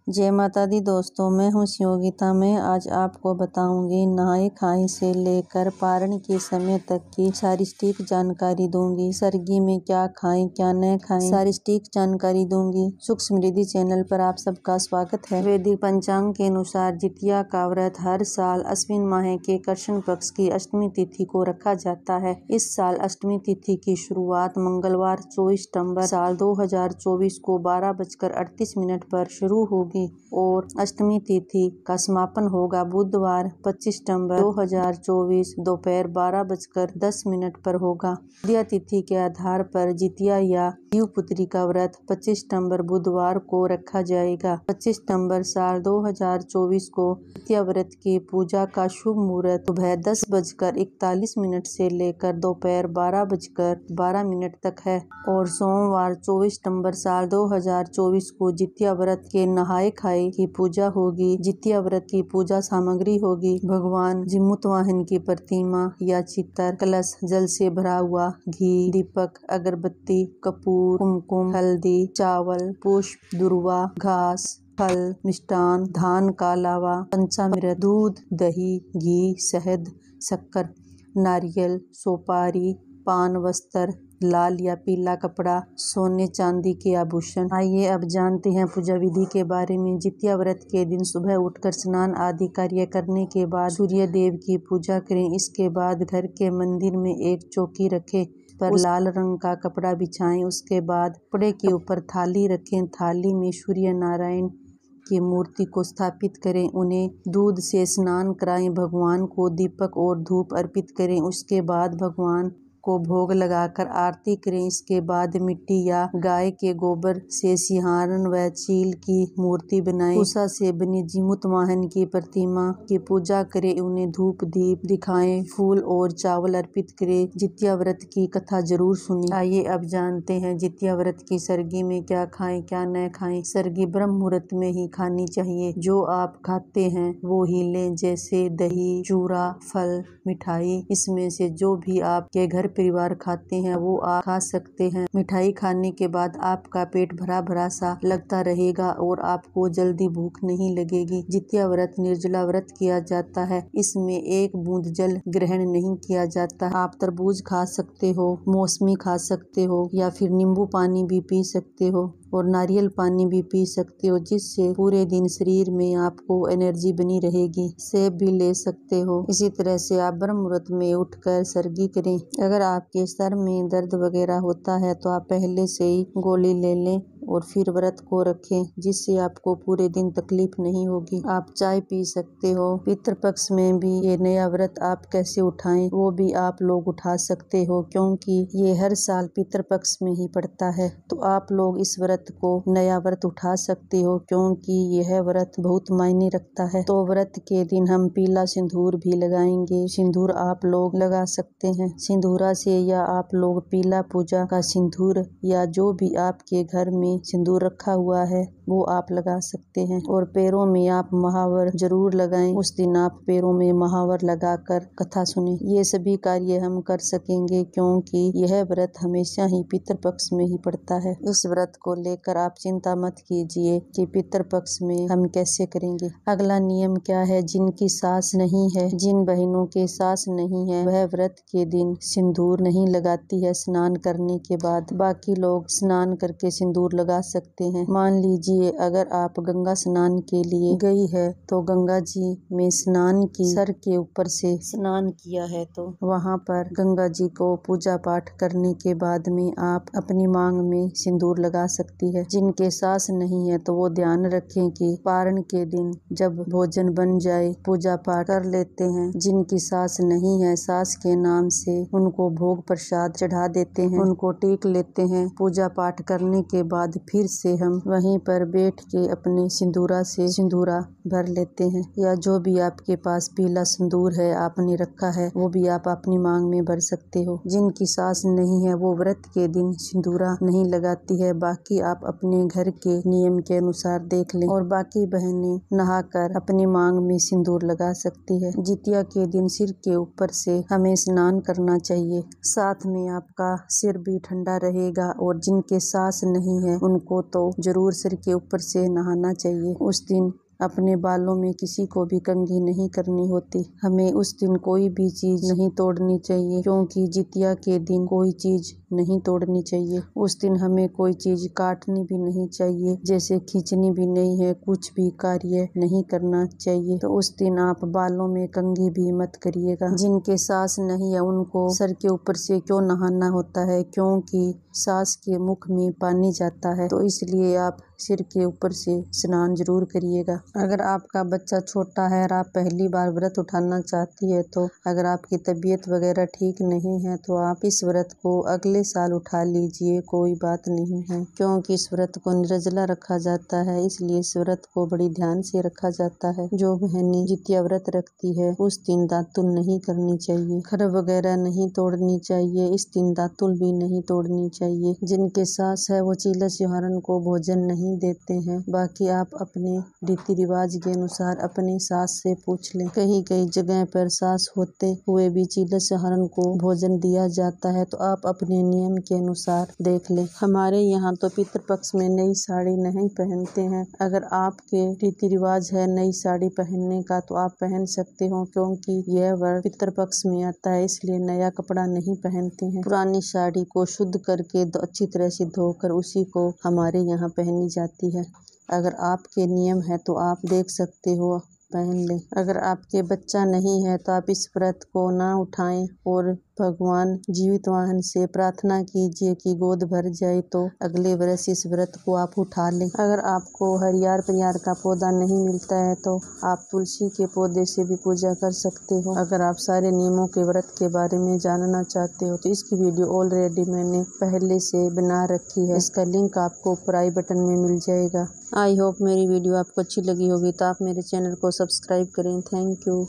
जय माता दी दोस्तों, मैं हूँ शिवगीता। मैं आज आपको बताऊंगी नहाए खाए से लेकर पारण के समय तक की सारी सटीक जानकारी दूंगी। सरगी में क्या खाएं क्या न खाएं, सारी सटीक जानकारी दूंगी। सुख समृद्धि चैनल पर आप सबका स्वागत है। वैदिक पंचांग के अनुसार जितिया का व्रत हर साल अश्विन माह के कृष्ण पक्ष की अष्टमी तिथि को रखा जाता है। इस साल अष्टमी तिथि की शुरुआत मंगलवार 24 सितंबर साल 2024 को 12:38 पर शुरू होगी और अष्टमी तिथि का समापन होगा बुधवार 25 सितंबर 2024 दोपहर 12:10 पर होगा। जितिया तिथि के आधार पर जितिया या शिवपुत्री का व्रत 25 सितंबर बुधवार को रखा जाएगा। 25 सितंबर साल 2024 को जितिया व्रत की पूजा का शुभ मुहूर्त सुबह 10:41 से लेकर दोपहर 12:12 तक है और सोमवार 24 सितंबर साल 2024 को जितिया व्रत के नहाए खाए की पूजा होगी। जितिया व्रत की पूजा सामग्री होगी भगवान जीमूतवाहन की प्रतिमा या चित्र, कलश, जल से भरा हुआ घी, दीपक, अगरबत्ती, कपूर, कुमकुम, हल्दी, चावल, पुष्प, दुर्वा, घास, फल, मिष्टान, धान का लावा, पंचामृत, दूध, दही, घी, शहद, शक्कर, नारियल, सुपारी, पान, वस्त्र, लाल या पीला कपड़ा, सोने चांदी के आभूषण। आइए अब जानते हैं पूजा विधि के बारे में। जितिया व्रत के दिन सुबह उठकर स्नान आदि कार्य करने के बाद सूर्य देव की पूजा करें। इसके बाद घर के मंदिर में एक चौकी रखें, पर लाल रंग का कपड़ा बिछाएं। उसके बाद कपड़े के ऊपर थाली रखें। थाली में सूर्य नारायण की मूर्ति को स्थापित करें। उन्हें दूध से स्नान कराएं। भगवान को दीपक और धूप अर्पित करें। उसके बाद भगवान को भोग लगाकर आरती करें। इसके बाद मिट्टी या गाय के गोबर से सिंहासन व चील की मूर्ति बनाएं। उषा से बनी जीमूतवाहन की प्रतिमा की पूजा करें। उन्हें धूप दीप दिखाएं, फूल और चावल अर्पित करें। जितिया व्रत की कथा जरूर सुनिए। आइए अब जानते हैं जितिया व्रत की सरगी में क्या खाएं क्या न खाएं। सरगी ब्रह्म मुहूर्त में ही खानी चाहिए। जो आप खाते हैं वो ही लें, जैसे दही, चूरा, फल, मिठाई। इसमें से जो भी आपके घर परिवार खाते हैं वो आप खा सकते हैं। मिठाई खाने के बाद आपका पेट भरा भरा सा लगता रहेगा और आपको जल्दी भूख नहीं लगेगी। जितिया व्रत निर्जला व्रत किया जाता है। इसमें एक बूंद जल ग्रहण नहीं किया जाता। आप तरबूज खा सकते हो, मौसमी खा सकते हो या फिर नींबू पानी भी पी सकते हो और नारियल पानी भी पी सकते हो, जिससे पूरे दिन शरीर में आपको एनर्जी बनी रहेगी। सेब भी ले सकते हो। इसी तरह से आप ब्रह्म मुहूर्त में उठकर सरगी करें। अगर आपके सर में दर्द वगैरह होता है तो आप पहले से ही गोली ले लें और फिर व्रत को रखें, जिससे आपको पूरे दिन तकलीफ नहीं होगी। आप चाय पी सकते हो। पितृपक्ष में भी ये नया व्रत आप कैसे उठाएं वो भी आप लोग उठा सकते हो, क्योंकि ये हर साल पितृपक्ष में ही पड़ता है। तो आप लोग इस व्रत को नया व्रत उठा सकते हो, क्योंकि यह व्रत बहुत मायने रखता है। तो व्रत के दिन हम पीला सिंदूर भी लगाएंगे। सिंदूर आप लोग लगा सकते हैं सिंदूरा से, या आप लोग पीला पूजा का सिंदूर या जो भी आपके घर में सिंदूर रखा हुआ है वो आप लगा सकते हैं। और पैरों में आप महावर जरूर लगाएं। उस दिन आप पैरों में महावर लगाकर कथा सुने। ये सभी कार्य हम कर सकेंगे, क्योंकि यह व्रत हमेशा ही पितृपक्ष में ही पड़ता है। इस व्रत को लेकर आप चिंता मत कीजिए कि पितृपक्ष में हम कैसे करेंगे। अगला नियम क्या है? जिनकी सास नहीं है, जिन बहनों के सास नहीं है, वह व्रत के दिन सिंदूर नहीं लगाती है स्नान करने के बाद। बाकी लोग स्नान करके सिंदूर लगा सकते हैं। मान लीजिए अगर आप गंगा स्नान के लिए गई है तो गंगा जी में स्नान की, सर के ऊपर से स्नान किया है, तो वहाँ पर गंगा जी को पूजा पाठ करने के बाद में आप अपनी मांग में सिंदूर लगा सकती है। जिनके सास नहीं है तो वो ध्यान रखें कि पारण के दिन जब भोजन बन जाए पूजा पाठ कर लेते हैं। जिनकी सास नहीं है, सास के नाम से उनको भोग प्रसाद चढ़ा देते हैं, उनको टेक लेते हैं। पूजा पाठ करने के बाद फिर से हम वहीं पर बैठ के अपने सिंदूरा से सिंदूरा भर लेते हैं, या जो भी आपके पास पीला सिंदूर है आपने रखा है वो भी आप अपनी मांग में भर सकते हो। जिनकी सास नहीं है वो व्रत के दिन सिंदूरा नहीं लगाती है। बाकी आप अपने घर के नियम के अनुसार देख लें। और बाकी बहनें नहाकर अपनी मांग में सिंदूर लगा सकती है। जितिया के दिन सिर के ऊपर से हमें स्नान करना चाहिए, साथ में आपका सिर भी ठंडा रहेगा। और जिनके सास नहीं है उनको तो जरूर सिर के के ऊपर से नहाना चाहिए। उस दिन अपने बालों में किसी को भी कंघी नहीं करनी होती। हमें उस दिन कोई भी चीज नहीं तोड़नी चाहिए, क्योंकि जितिया के दिन कोई चीज नहीं तोड़नी चाहिए। उस दिन हमें कोई चीज काटनी भी नहीं चाहिए, जैसे खींचनी भी नहीं है, कुछ भी कार्य नहीं करना चाहिए। तो उस दिन आप बालों में कंघी भी मत करिएगा। जिनके सास नहीं है उनको सर के ऊपर से क्यों नहाना होता है, क्योंकि सास के मुख में पानी जाता है, तो इसलिए आप सिर के ऊपर से स्नान जरूर करिएगा। अगर आपका बच्चा छोटा है और आप पहली बार व्रत उठाना चाहती है, तो अगर आपकी तबीयत वगैरह ठीक नहीं है तो आप इस व्रत को अगले साल उठा लीजिए, कोई बात नहीं है। क्योंकि इस व्रत को निर्जला रखा जाता है, इसलिए इस व्रत को बड़ी ध्यान से रखा जाता है। जो बहनें जितिया व्रत रखती है उस दिन दातुन नहीं करनी चाहिए, खर वगैरह नहीं तोड़नी चाहिए, इस दिन दातुन भी नहीं तोड़नी चाहिए। जिनके सास है वो चीलस युहारन को भोजन नहीं देते हैं। बाकी आप अपने रीति रिवाज के अनुसार अपने सास से पूछ लें। कई जगह पर सास होते हुए भी चीलस युहारन को भोजन दिया जाता है, तो आप अपने नियम के अनुसार देख लें। हमारे यहाँ तो पितृपक्ष में नई साड़ी नहीं पहनते हैं। अगर आपके रीति रिवाज है नई साड़ी पहनने का तो आप पहन सकते हो, क्योंकि यह व्रत पितृपक्ष में आता है, इसलिए नया कपड़ा नहीं पहनते हैं। पुरानी साड़ी को शुद्ध करके अच्छी तरह से धोकर उसी को हमारे यहाँ पहनी जाती है। अगर आपके नियम है तो आप देख सकते हो, पहन लें। अगर आपके बच्चा नहीं है तो आप इस व्रत को ना उठाएं और भगवान जीवित वाहन से प्रार्थना कीजिए कि गोद भर जाए, तो अगले वर्ष इस व्रत को आप उठा लें। अगर आपको हरियार परियार का पौधा नहीं मिलता है तो आप तुलसी के पौधे से भी पूजा कर सकते हो। अगर आप सारे नियमों के व्रत के बारे में जानना चाहते हो तो इसकी वीडियो ऑलरेडी मैंने पहले से बना रखी है, इसका लिंक आपको ऊपर आई बटन में मिल जाएगा। आई होप मेरी वीडियो आपको अच्छी लगी होगी, तो आप मेरे चैनल को सब्सक्राइब करें। Thank you.